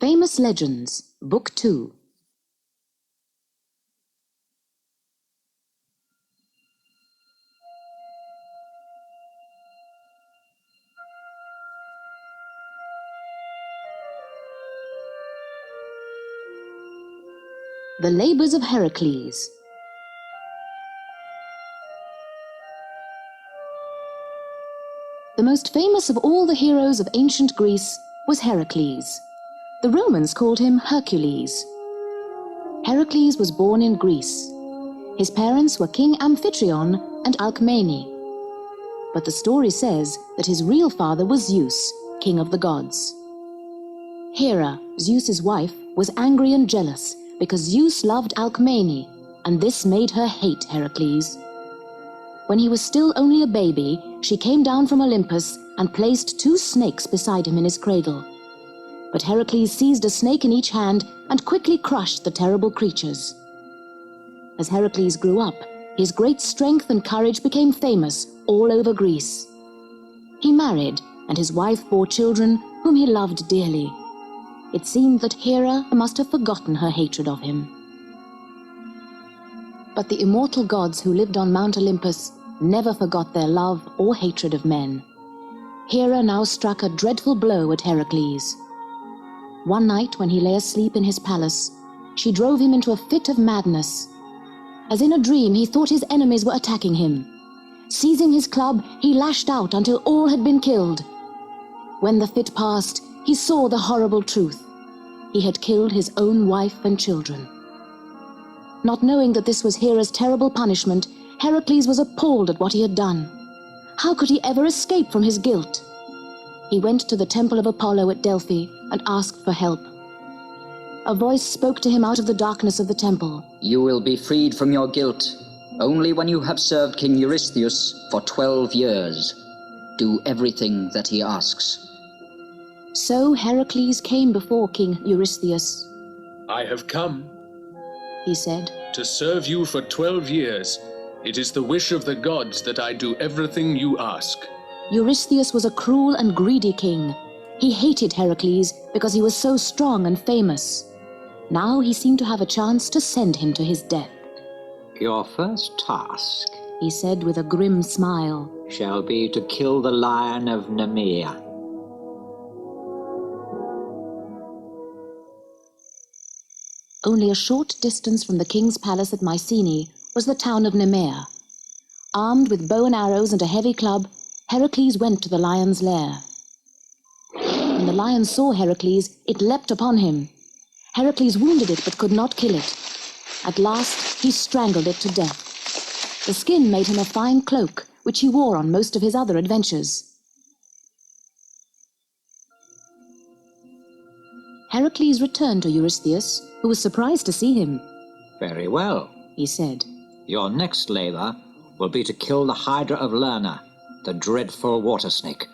Famous Legends, Book 2. The Labours of Heracles. The most famous of all the heroes of ancient Greece was Heracles. The Romans called him Hercules. Heracles was born in Greece. His parents were King Amphitryon and Alcmene. But the story says that his real father was Zeus, king of the gods. Hera, Zeus's wife, was angry and jealous because Zeus loved Alcmene, and this made her hate Heracles. When he was still only a baby, she came down from Olympus and placed 2 snakes beside him in his cradle. But Heracles seized a snake in each hand and quickly crushed the terrible creatures. As Heracles grew up, his great strength and courage became famous all over Greece. He married, and his wife bore children whom he loved dearly. It seemed that Hera must have forgotten her hatred of him. But the immortal gods who lived on Mount Olympus never forgot their love or hatred of men. Hera now struck a dreadful blow at Heracles. One night, when he lay asleep in his palace, she drove him into a fit of madness. As in a dream, he thought his enemies were attacking him. Seizing his club, he lashed out until all had been killed. When the fit passed, he saw the horrible truth. He had killed his own wife and children. Not knowing that this was Hera's terrible punishment, Heracles was appalled at what he had done. How could he ever escape from his guilt? He went to the temple of Apollo at Delphi and asked for help. A voice spoke to him out of the darkness of the temple. You will be freed from your guilt only when you have served King Eurystheus for 12 years. Do everything that he asks. So Heracles came before King Eurystheus. I have come, he said, to serve you for 12 years. It is the wish of the gods that I do everything you ask. Eurystheus was a cruel and greedy king. He hated Heracles because he was so strong and famous. Now he seemed to have a chance to send him to his death. Your first task, he said with a grim smile, shall be to kill the lion of Nemea. Only a short distance from the king's palace at Mycenae was the town of Nemea. Armed with bow and arrows and a heavy club, Heracles went to the lion's lair. When the lion saw Heracles, it leapt upon him. Heracles wounded it but could not kill it. At last, he strangled it to death. The skin made him a fine cloak, which he wore on most of his other adventures. Heracles returned to Eurystheus, who was surprised to see him. Very well, he said. Your next labor will be to kill the Hydra of Lerna, the dreadful water snake.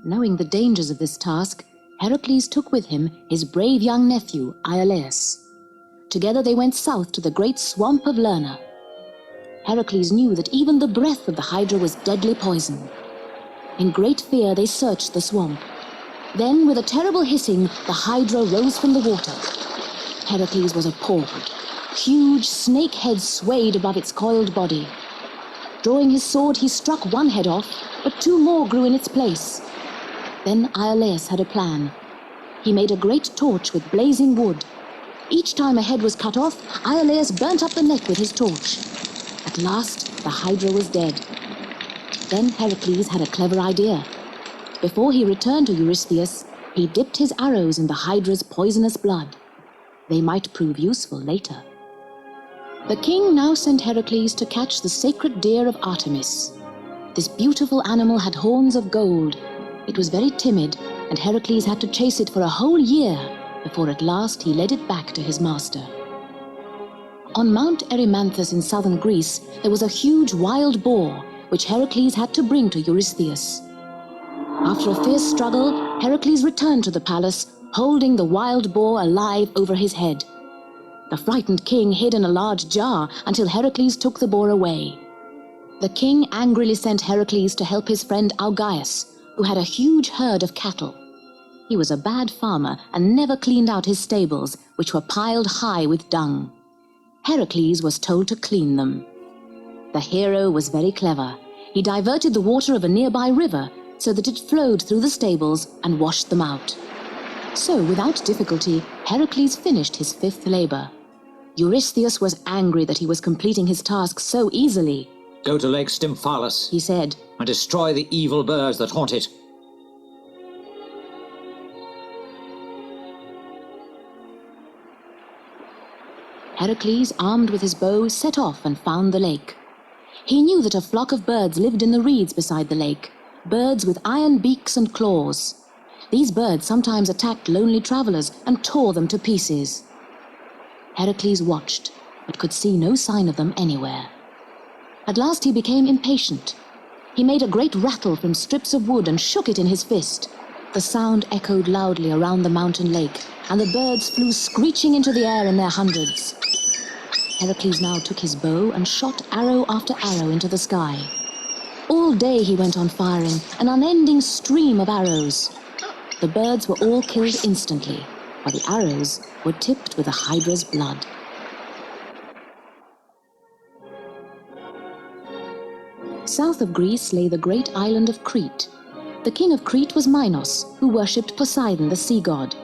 Knowing the dangers of this task, Heracles took with him his brave young nephew, Iolaus. Together they went south to the great swamp of Lerna. Heracles knew that even the breath of the Hydra was deadly poison. In great fear they searched the swamp. Then, with a terrible hissing, the Hydra rose from the water. Heracles was appalled. Huge snake heads swayed above its coiled body. Drawing his sword, he struck one head off, but 2 more grew in its place. Then Iolaus had a plan. He made a great torch with blazing wood. Each time a head was cut off, Iolaus burnt up the neck with his torch. At last, the Hydra was dead. Then Heracles had a clever idea. Before he returned to Eurystheus, he dipped his arrows in the Hydra's poisonous blood. They might prove useful later. The king now sent Heracles to catch the sacred deer of Artemis. This beautiful animal had horns of gold. It was very timid, and Heracles had to chase it for a whole year before at last he led it back to his master. On Mount Erymanthus in southern Greece, there was a huge wild boar, which Heracles had to bring to Eurystheus. After a fierce struggle, Heracles returned to the palace, holding the wild boar alive over his head. The frightened king hid in a large jar until Heracles took the boar away. The king angrily sent Heracles to help his friend Augeas, who had a huge herd of cattle. He was a bad farmer and never cleaned out his stables, which were piled high with dung. Heracles was told to clean them. The hero was very clever. He diverted the water of a nearby river so that it flowed through the stables and washed them out. So, without difficulty, Heracles finished his 5th labor. Eurystheus was angry that he was completing his task so easily. Go to Lake Stymphalus, He said, and destroy the evil birds that haunt it. Heracles, armed with his bow, set off and found the lake. He knew that a flock of birds lived in the reeds beside the lake, birds with iron beaks and claws. These birds sometimes attacked lonely travelers and tore them to pieces. Heracles watched, but could see no sign of them anywhere. At last he became impatient. He made a great rattle from strips of wood and shook it in his fist. The sound echoed loudly around the mountain lake, and the birds flew screeching into the air in their hundreds. Heracles now took his bow and shot arrow after arrow into the sky. All day he went on firing, an unending stream of arrows. The birds were all killed instantly, while the arrows were tipped with the hydra's blood. South of Greece lay the great island of Crete. The king of Crete was Minos, who worshipped Poseidon, the sea god.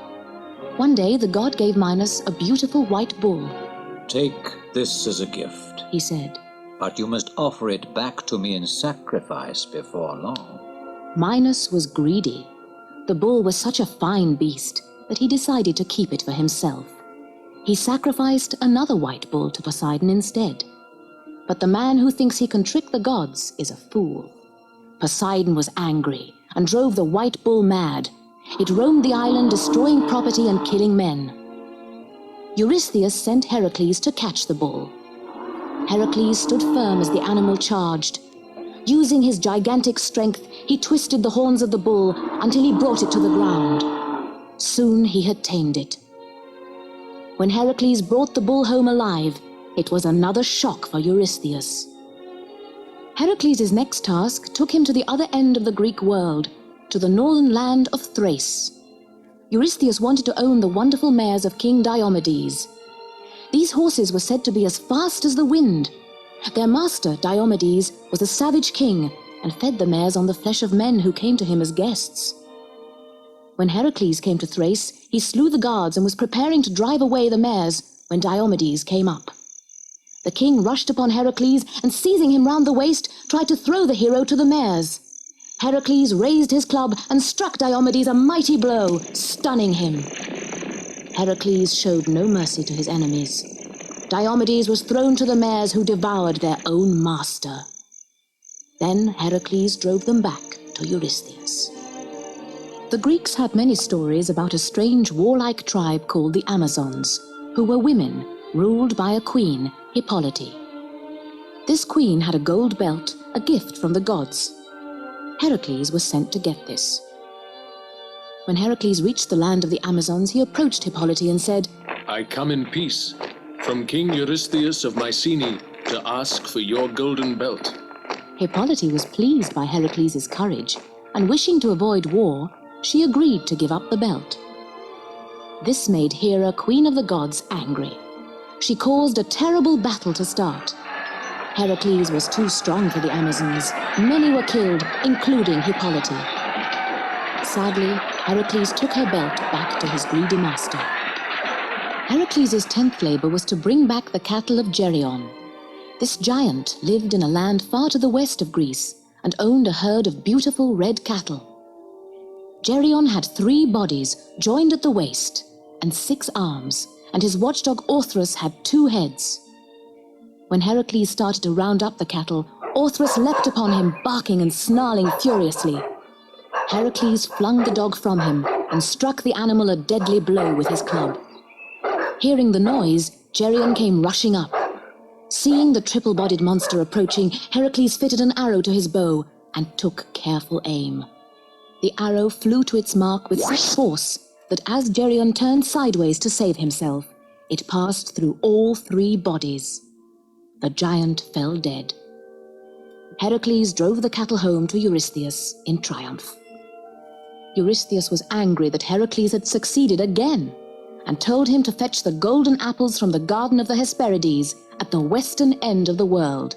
One day the god gave Minos a beautiful white bull. Take this as a gift, He said. but you must offer it back to me in sacrifice before long. Minos was greedy. The bull was such a fine beast that he decided to keep it for himself. He sacrificed another white bull to Poseidon instead. But the man who thinks he can trick the gods is a fool. Poseidon was angry and drove the white bull mad. It roamed the island, destroying property and killing men. Eurystheus sent Heracles to catch the bull. Heracles stood firm as the animal charged. Using his gigantic strength, he twisted the horns of the bull until he brought it to the ground. Soon he had tamed it. When Heracles brought the bull home alive, it was another shock for Eurystheus. Heracles' next task took him to the other end of the Greek world, to the northern land of Thrace. Eurystheus wanted to own the wonderful mares of King Diomedes. These horses were said to be as fast as the wind. Their master, Diomedes, was a savage king and fed the mares on the flesh of men who came to him as guests. When Heracles came to Thrace, he slew the guards and was preparing to drive away the mares when Diomedes came up. The king rushed upon Heracles and, seizing him round the waist, tried to throw the hero to the mares. Heracles raised his club and struck Diomedes a mighty blow, stunning him. Heracles showed no mercy to his enemies. Diomedes was thrown to the mares, who devoured their own master. Then Heracles drove them back to Eurystheus. The Greeks had many stories about a strange warlike tribe called the Amazons, who were women ruled by a queen, Hippolyte. This queen had a gold belt, a gift from the gods. Heracles was sent to get this. When Heracles reached the land of the Amazons, he approached Hippolyte and said, I come in peace from King Eurystheus of Mycenae to ask for your golden belt. Hippolyte was pleased by Heracles' courage, and wishing to avoid war, she agreed to give up the belt. This made Hera, queen of the gods, angry. She caused a terrible battle to start. Heracles was too strong for the Amazons. Many were killed, including Hippolyte. Sadly, Heracles took her belt back to his greedy master. Heracles' 10th labor was to bring back the cattle of Geryon. This giant lived in a land far to the west of Greece and owned a herd of beautiful red cattle. Geryon had 3 bodies joined at the waist and 6 arms, and his watchdog Orthrus had 2 heads. When Heracles started to round up the cattle, Orthrus leapt upon him, barking and snarling furiously. Heracles flung the dog from him and struck the animal a deadly blow with his club. Hearing the noise, Geryon came rushing up. Seeing the triple-bodied monster approaching, Heracles fitted an arrow to his bow and took careful aim. The arrow flew to its mark with such force that as Geryon turned sideways to save himself, it passed through all 3 bodies. The giant fell dead. Heracles drove the cattle home to Eurystheus in triumph. Eurystheus was angry that Heracles had succeeded again, and told him to fetch the golden apples from the garden of the Hesperides at the western end of the world.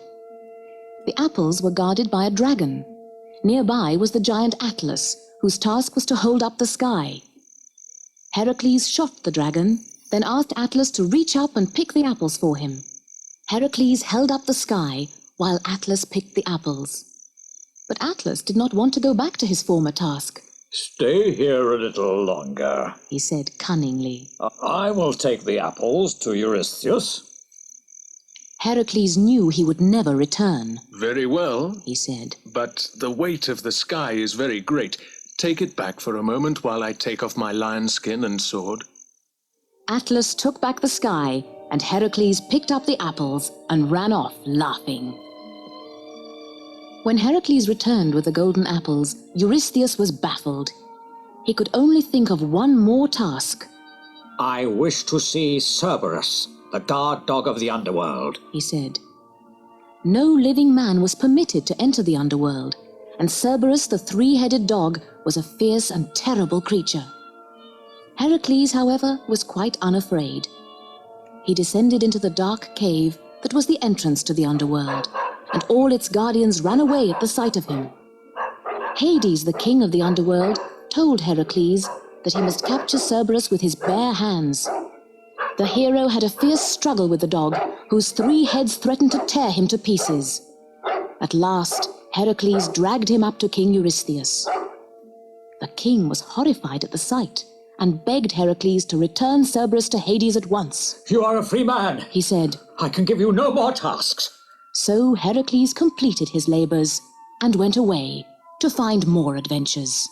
The apples were guarded by a dragon. Nearby was the giant Atlas, whose task was to hold up the sky. Heracles shot the dragon, then asked Atlas to reach up and pick the apples for him. Heracles held up the sky while Atlas picked the apples. But Atlas did not want to go back to his former task. Stay here a little longer, He said cunningly. I will take the apples to Eurystheus. Heracles knew he would never return, Very well, he said. but the weight of the sky is very great. Take it back for a moment while I take off my lion skin and sword. Atlas took back the sky, and Heracles picked up the apples and ran off, laughing. When Heracles returned with the golden apples, Eurystheus was baffled. He could only think of one more task. I wish to see Cerberus, the guard dog of the underworld. He said. No living man was permitted to enter the underworld, and Cerberus, the three-headed dog, was a fierce and terrible creature. Heracles, however, was quite unafraid. He descended into the dark cave that was the entrance to the underworld, and all its guardians ran away at the sight of him. Hades, the king of the underworld, told Heracles that he must capture Cerberus with his bare hands. The hero had a fierce struggle with the dog, whose three heads threatened to tear him to pieces. At last, Heracles dragged him up to King Eurystheus. The king was horrified at the sight, and begged Heracles to return Cerberus to Hades at once. You are a free man, He said. I can give you no more tasks. So Heracles completed his labors and went away to find more adventures.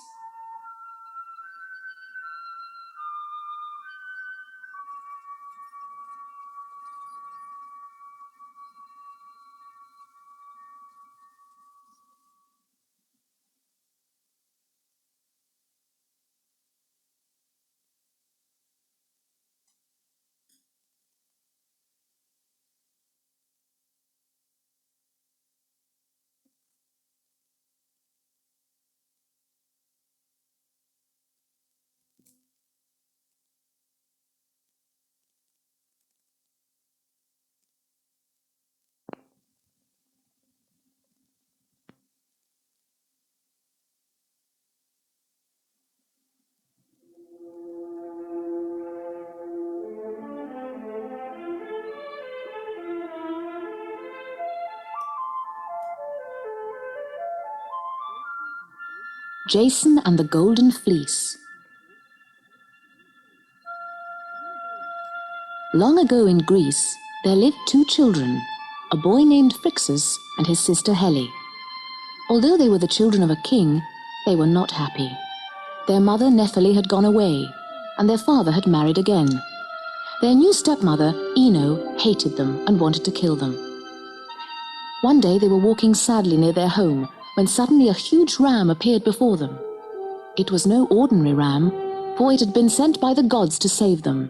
Jason and the Golden Fleece. Long ago in Greece, there lived two children, a boy named Phrixus and his sister Helle. Although they were the children of a king, they were not happy. Their mother Nephele had gone away, and their father had married again. Their new stepmother, Ino, hated them and wanted to kill them. One day they were walking sadly near their home when suddenly a huge ram appeared before them. It was no ordinary ram, for it had been sent by the gods to save them.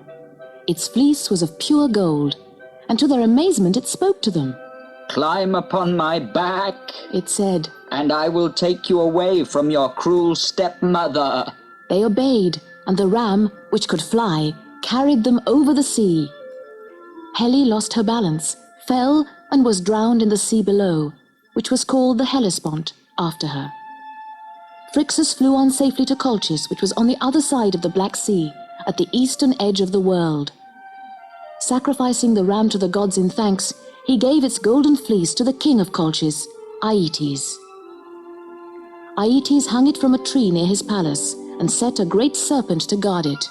Its fleece was of pure gold, and to their amazement it spoke to them. Climb upon my back, It said. and I will take you away from your cruel stepmother. They obeyed, and the ram, which could fly, carried them over the sea. Helle lost her balance, fell, and was drowned in the sea below, which was called the Hellespont after her. Phrixus flew on safely to Colchis, which was on the other side of the Black Sea, at the eastern edge of the world. Sacrificing the ram to the gods in thanks, he gave its golden fleece to the king of Colchis, Aeetes. Aeetes hung it from a tree near his palace and set a great serpent to guard it.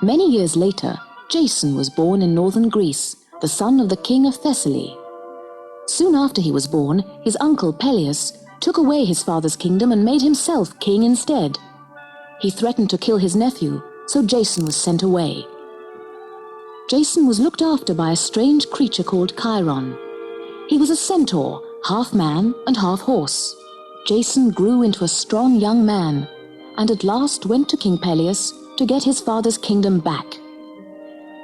Many years later, Jason was born in northern Greece, the son of the king of Thessaly. Soon after he was born, his uncle Peleus took away his father's kingdom and made himself king instead. He threatened to kill his nephew, so Jason was sent away. Jason was looked after by a strange creature called Chiron. He was a centaur, half man and half horse. Jason grew into a strong young man, and at last went to King Peleus to get his father's kingdom back.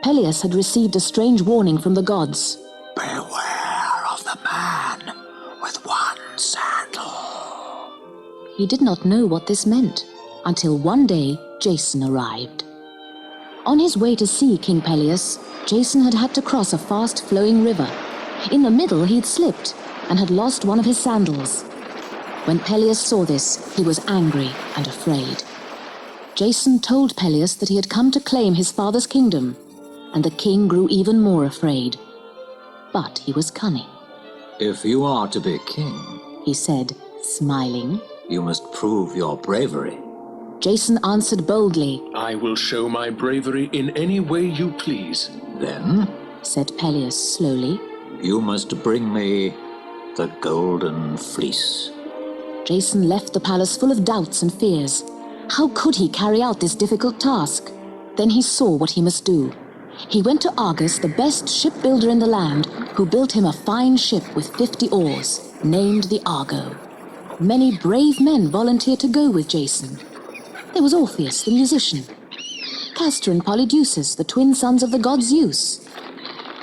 Peleus had received a strange warning from the gods. Beware of the man with one sandal. He did not know what this meant. until one day Jason arrived. On his way to see King Peleus, Jason had had to cross a fast-flowing river. In the middle, he'd slipped and had lost one of his sandals. When Peleus saw this, he was angry and afraid. Jason told Peleus that he had come to claim his father's kingdom, and the king grew even more afraid. But he was cunning. If you are to be king, He said, smiling. you must prove your bravery. Jason answered boldly. I will show my bravery in any way you please. Then Said Peleus slowly. you must bring me the golden fleece. Jason left the palace full of doubts and fears. How could he carry out this difficult task? Then he saw what he must do. He went to Argus, the best shipbuilder in the land, who built him a fine ship with 50 oars, named the Argo. Many brave men volunteered to go with Jason. There was Orpheus, the musician, Castor and Polydeuces, the twin sons of the god Zeus,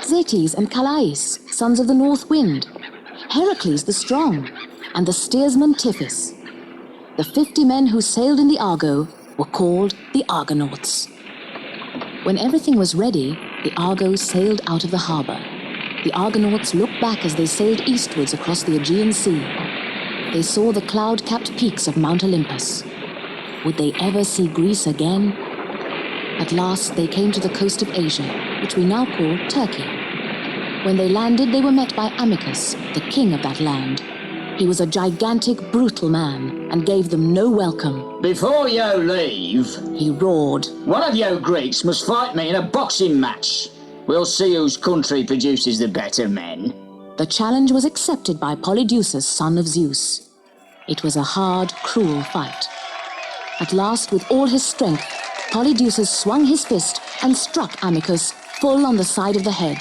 Zetes and Calais, sons of the north wind, Heracles the strong, and the steersman Tiphys. The 50 men who sailed in the Argo were called the Argonauts. When everything was ready, the Argo sailed out of the harbor. The Argonauts looked back as they sailed eastwards across the Aegean Sea. They saw the cloud-capped peaks of Mount Olympus. Would they ever see Greece again? At last they came to the coast of Asia, which we now call Turkey. When they landed, they were met by Amycus, the king of that land. He was a gigantic, brutal man, and gave them no welcome. Before you leave, He roared. one of you Greeks must fight me in a boxing match. We'll see whose country produces the better men. The challenge was accepted by Polydeuces, son of Zeus. It was a hard, cruel fight. At last, with all his strength, Polydeuces swung his fist and struck Amycus full on the side of the head.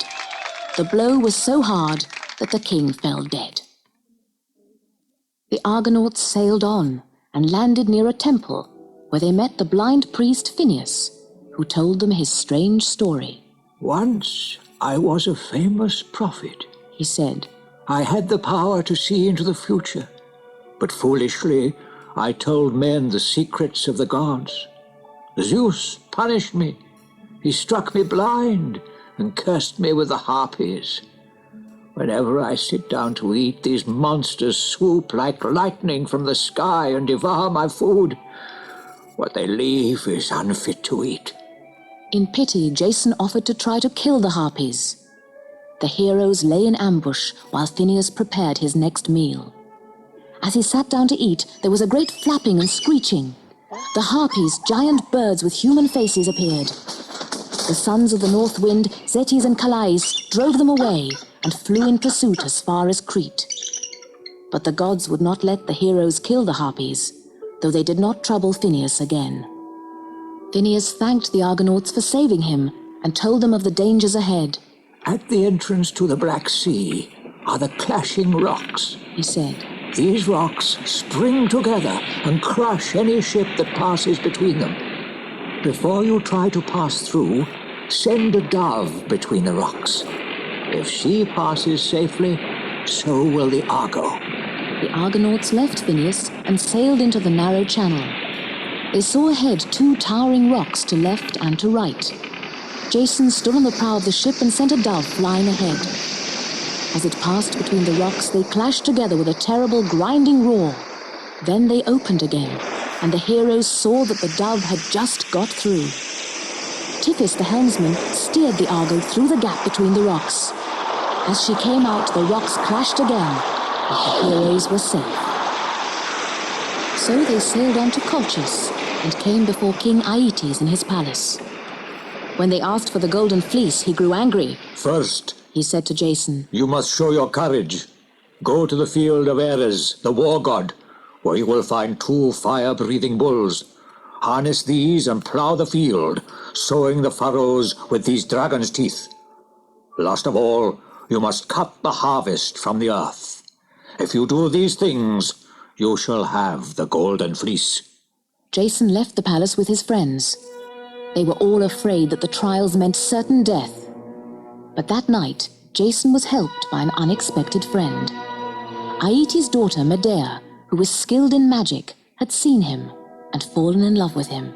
The blow was so hard that the king fell dead. The Argonauts sailed on and landed near a temple where they met the blind priest Phineus, who told them his strange story. Once I was a famous prophet. He said, I had the power to see into the future, but foolishly I told men the secrets of the gods. Zeus punished me. He struck me blind and cursed me with the harpies. Whenever I sit down to eat, these monsters swoop like lightning from the sky and devour my food. What they leave is unfit to eat. In pity, Jason offered to try to kill the harpies. The heroes lay in ambush while Phineus prepared his next meal. As he sat down to eat, there was a great flapping and screeching. The harpies, giant birds with human faces, appeared. The sons of the north wind, Zetes and Calais, drove them away and flew in pursuit as far as Crete. But the gods would not let the heroes kill the harpies, though they did not trouble Phineus again. Phineus thanked the Argonauts for saving him and told them of the dangers ahead. At the entrance to the Black Sea are the clashing rocks. He said, These rocks spring together and crush any ship that passes between them. Before you try to pass through, send a dove between the rocks. If she passes safely, so will the Argo. The Argonauts left Phineus and sailed into the narrow channel. They saw ahead 2 towering rocks to left and to right. Jason stood on the prow of the ship and sent a dove flying ahead. As it passed between the rocks, they clashed together with a terrible grinding roar. Then they opened again, and the heroes saw that the dove had just got through. Tiphys, the helmsman, steered the Argo through the gap between the rocks. As she came out, the rocks clashed again, but the heroes were safe. So they sailed on to Colchis and came before King Aeetes in his palace. When they asked for the golden fleece, he grew angry. First, He said to Jason, you must show your courage. Go to the field of Ares, the war god, where you will find 2 fire-breathing bulls. Harness these and plow the field, sowing the furrows with these dragon's teeth. Last of all, you must cut the harvest from the earth. If you do these things, you shall have the golden fleece. Jason left the palace with his friends. They were all afraid that the trials meant certain death. But that night, Jason was helped by an unexpected friend. Aeetes' daughter, Medea, who was skilled in magic, had seen him. and fallen in love with him.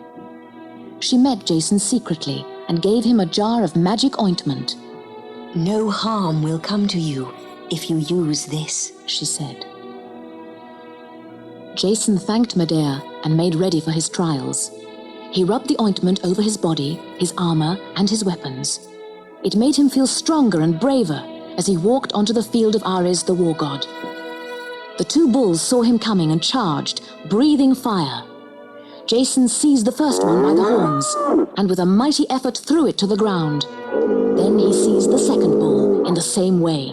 She met Jason secretly and gave him a jar of magic ointment. "No harm will come to you if you use this," she said. Jason thanked Medea and made ready for his trials. He rubbed the ointment over his body, his armor, and his weapons. It made him feel stronger and braver as he walked onto the field of Ares, the war god. The two bulls saw him coming and charged, breathing fire. Jason seized the first one by the horns and with a mighty effort threw it to the ground. Then he seized the second bull in the same way.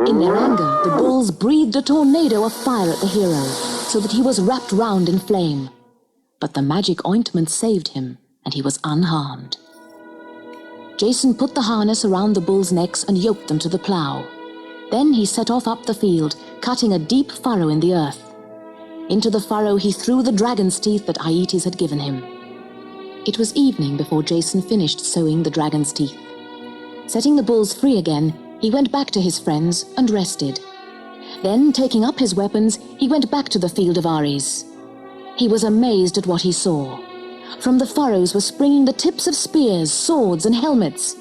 In their anger, the bulls breathed a tornado of fire at the hero so that he was wrapped round in flame. But the magic ointment saved him and he was unharmed. Jason put the harness around the bulls' necks and yoked them to the plow. Then he set off up the field, cutting a deep furrow in the earth. Into the furrow he threw the dragon's teeth that Aeetes had given him. It was evening before Jason finished sowing the dragon's teeth. Setting the bulls free again, he went back to his friends and rested. Then, taking up his weapons, he went back to the field of Ares. He was amazed at what he saw. From the furrows were springing the tips of spears, swords, and helmets.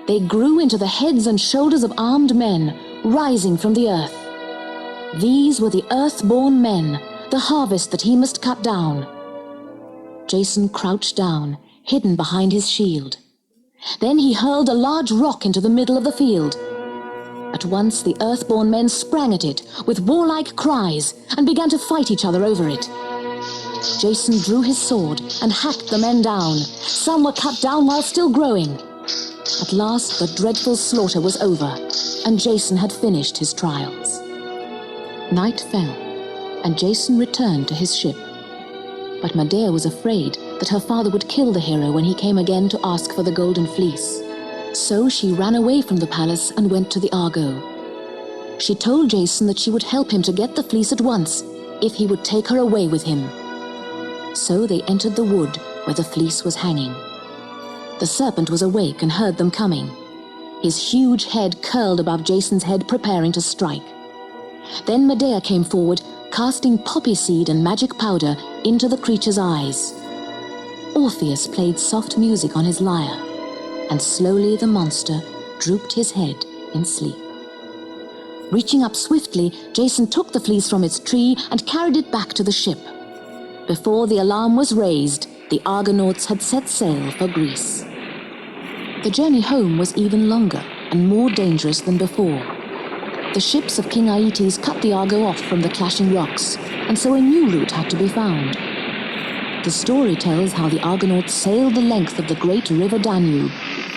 They grew into the heads and shoulders of armed men, rising from the earth. These were the earth-born men, the harvest that he must cut down. Jason crouched down, hidden behind his shield. Then he hurled a large rock into the middle of the field. At once the earth-born men sprang at it with warlike cries and began to fight each other over it. Jason drew his sword and hacked the men down. Some were cut down while still growing. At last the dreadful slaughter was over, and Jason had finished his trials. Night fell, and Jason returned to his ship. But Medea was afraid that her father would kill the hero when he came again to ask for the golden fleece. So she ran away from the palace and went to the Argo. She told Jason that she would help him to get the fleece at once, if he would take her away with him. So they entered the wood where the fleece was hanging. The serpent was awake and heard them coming. His huge head curled above Jason's head, preparing to strike. Then Medea came forward, casting poppy seed and magic powder into the creature's eyes. Orpheus played soft music on his lyre, and slowly the monster drooped his head in sleep. Reaching up swiftly, Jason took the fleece from its tree and carried it back to the ship. Before the alarm was raised, the Argonauts had set sail for Greece. The journey home was even longer and more dangerous than before. The ships of King Aeetes cut the Argo off from the clashing rocks, and so a new route had to be found. The story tells how the Argonauts sailed the length of the great river Danube,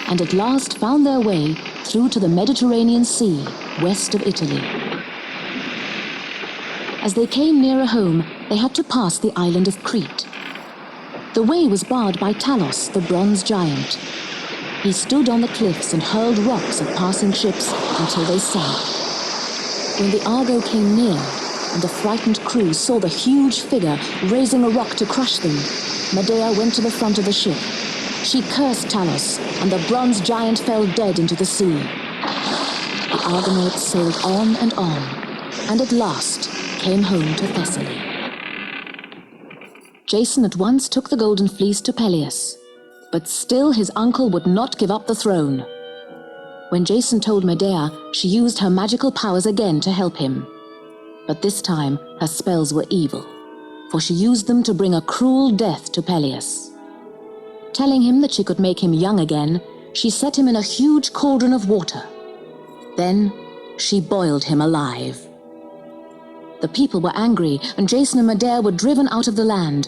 and at last found their way through to the Mediterranean Sea, west of Italy. As they came nearer home, they had to pass the island of Crete. The way was barred by Talos, the bronze giant. He stood on the cliffs and hurled rocks at passing ships until they sank. When the Argo came near, and the frightened crew saw the huge figure raising a rock to crush them, Medea went to the front of the ship. She cursed Talos, and the bronze giant fell dead into the sea. The Argonauts sailed on, and at last came home to Thessaly. Jason at once took the golden fleece to Peleus, but still his uncle would not give up the throne. When Jason told Medea, she used her magical powers again to help him. But this time her spells were evil, for she used them to bring a cruel death to Peleus. Telling him that she could make him young again, she set him in a huge cauldron of water. Then she boiled him alive. The people were angry, and Jason and Medea were driven out of the land.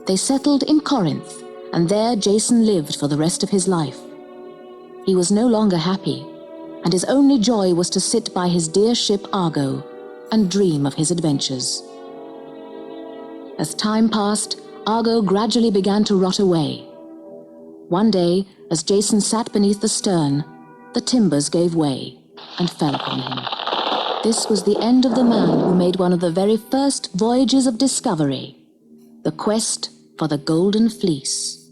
They settled in Corinth, and there Jason lived for the rest of his life. He was no longer happy, and his only joy was to sit by his dear ship Argo and dream of his adventures. As time passed, Argo gradually began to rot away. One day, as Jason sat beneath the stern, the timbers gave way and fell upon him. This was the end of the man who made one of the very first voyages of discovery, the quest for the Golden Fleece.